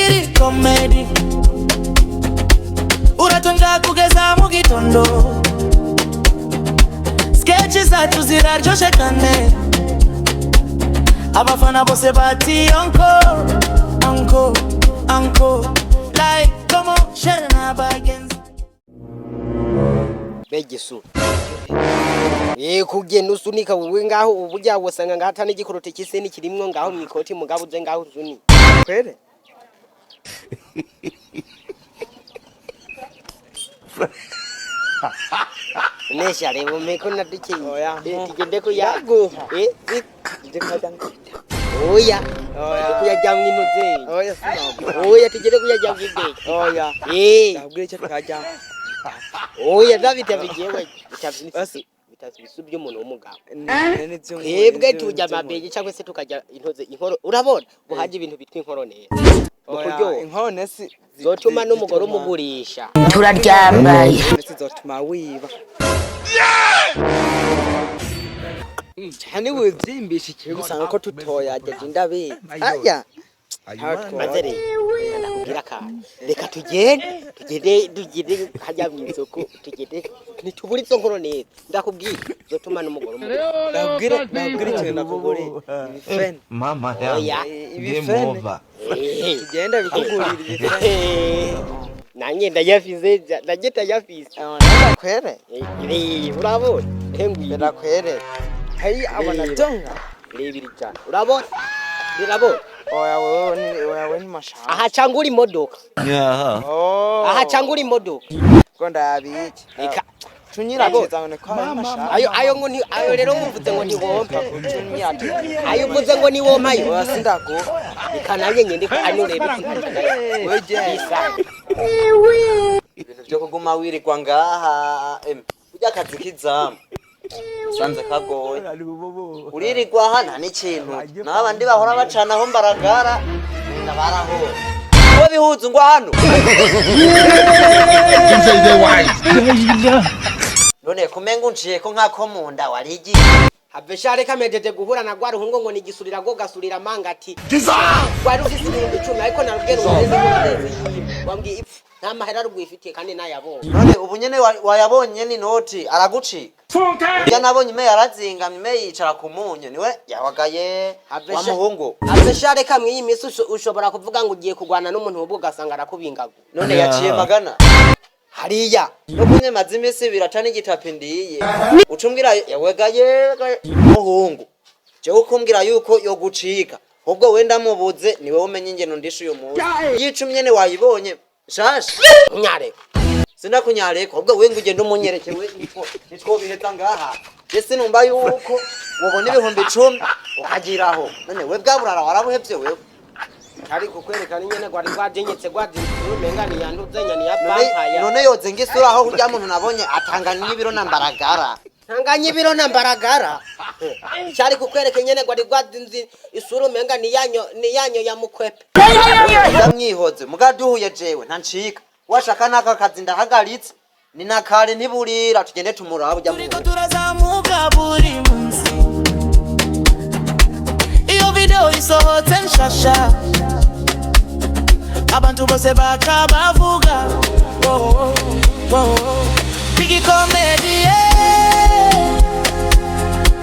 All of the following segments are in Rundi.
bigiri comedy uratonda kugeza mu gitondo sketch zacu ziraryoshe kane abafana bose bati uncle like come on share na bagenzi begisu kugenda usunika wewe ngaho ubujya wosanga ngata n'igikorote kise ni kirimwo ngaho mwikoti mugabo uze ngaho uzuni kwere nesha rebo meko na duke oya tugende ko yago ndikadanga oya kuyajya mwinoze oya sinabo oya tugende kuyajya mwide oya ndabwire cyo tukajya oya David bigiyewe bitasubye umuntu w'umugabo twebwe tujya mabege cyangwa se tukajya intoze inkoro urabona buhaje ibintu bitwa inkoro neza oya inkoro nesi zotuma n'umugore umugurisha turaryambaye zotuma wiba cyane wezimbisha ikintu usanga ko tutoya aje ndabe aya mazere nakubwira kandi reka tugende hajya mu isoko tugende nitubura izo nkoro neza ndakubwira zotuma n'umugore ndabwira ikintu nakugore ibifene mama ibifene tugenda bikugurira ibifene nanjye ndayafize kwere urabona henguye ndakwere hari abana donga rebiri cyane urabona oya ni mashaka aha changuri modoka aha changuri modoka ko ndabiki reka tunyira cyane ko mashaka ayo ngo ni ayo rero muvuze ngo ni wompa tunyira ayo uvuze ngo ni wompa yo sindako reka nanjye ngende ko anurebe weje ibintu byo kuguma wirirwa ngaha ujya akazi kizamu sanze kagoye uririrwa hana n'ikintu n'abandi bahora bacana aho mbaragara ndabaraho uwo bihuza ngo hano none kumenga unciye ko nkako munda warigi habeshare kamejeje guhura na gwa ruhungo ngo nigisurira go gasurira mangati wari ufise ibintu 10 ariko narubwera umeze wambwiye ipfu nta mahera rugwifitiye kandi nayabonye none ubu nyene wayabonye ni noti aragucika ya nabonye me yarazingamye me yicara ku munyo niwe yawagaye wa muhungu habeshare kamwe y'imisi ushobora kuvuga ngo ugiye kugwana n'umuntu ubwo gasanga arakubingago none yaciye magana hariya no kunye mazimisi biracana igitapi ndiye ucumbwira yawegaye muhungu je ukumbwira yuko yo gucika ubwo wenda mubuze niwe umenye ingeno ndisha uyu munsi yicumye wayibonye shasha nyare sina kunyareko ubwo wenga ugenda umunyerekewe nitwo biheta ngaha ese numva yuko wabona ibihumbi 10 ukagiraho none we bwaburara warabuhevye wewe ari kukwerekana nyene gwari gwajenyetse gwadimengani yanduze nyani ya vampire none yoze ngisura aho urya muntu nabonye atanganya ibiro nambaragara ntanganya ibiro nambaragara cyari kukwereka nyene gwari gwadinzi isura menga ni yanyo ya mukwepe ndamwihoze mugaduhuye jewe ntancika washaka naka kazi ndahagaritse ni nakare ntiburira tugende tumuraba ujya mu turazamuka buri munsi iyo video isohotse nshasha abantu bose bakabavuga bigi comedy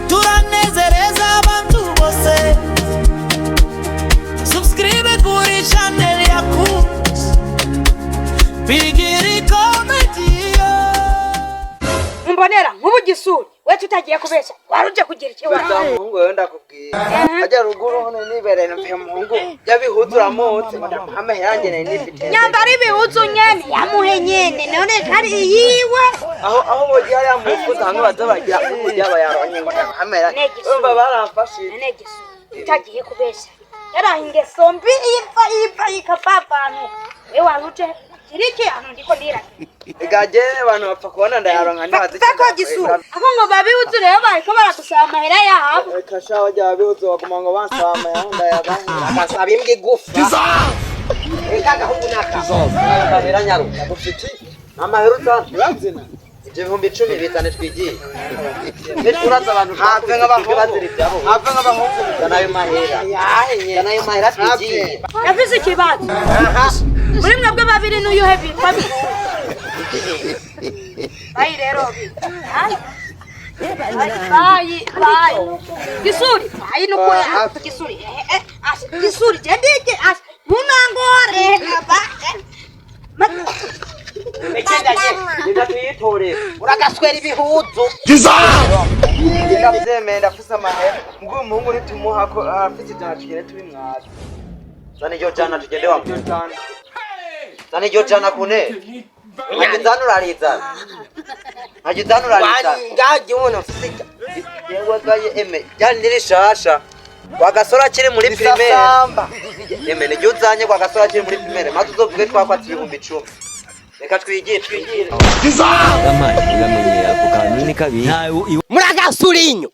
turanezereza abantu bose subscribe kuri channel yacu bigiri comedy mbonera nk'ubugisuri we tutagiye kubesha waruje kugira ikibazo muhungu wenda kubwira ajya ruguru hone nibereye mpe muhungu yabihuzura motse amahame yanjye nifite nyambara ibihuzu nyene yamuhe nyene none kari yiwe aho bogiye ari amufuza hano bazabagira kujya bayaronye ngo amahame umva baramfashije none gisuri tutagiye kubesha yarahinge sombi ifa ikapapano we waruje kiriki hano ndiko ndira igaje abantu bapfa kubona ndayaronka ndazi tako gisuru abo ngo babihuzu rero bariko barakusaba amahera yabo kasha wajya babihuzu baguma ngo bansaba amahera yabahira akasaba imbwe gufa kaga hungu naka amahera nyaruka gufiti amahera utana urazina ibihumbi 10 bitane twigiye uraza abantu have nk'abahungu nayo mahera nayo mahera twigiye yavuze ikibazo muri mwebwe babiri n'uyuhe bifabi bayi rero bayi gisuri bayi nuko gisuri gisuri jendike munangore aba Ndatuyitore uragaswera ibihuzu ndavyemeye ndafise amahera ngo umuhungu nitumuha ko afise ijana tugende turi mwaza zane iryo jana tugende wa zane iryo jana kune Hajidhanu raliza ngaje ubona mfise yewe gaye eme byari ndirishasha wagasora kiri muri primaire eme ne juzanye kwagasora kiri muri primaire maze uzovuge twakwatira 10,000 reka twigire Kama ngamenye ako kanini kabi muragasurinyo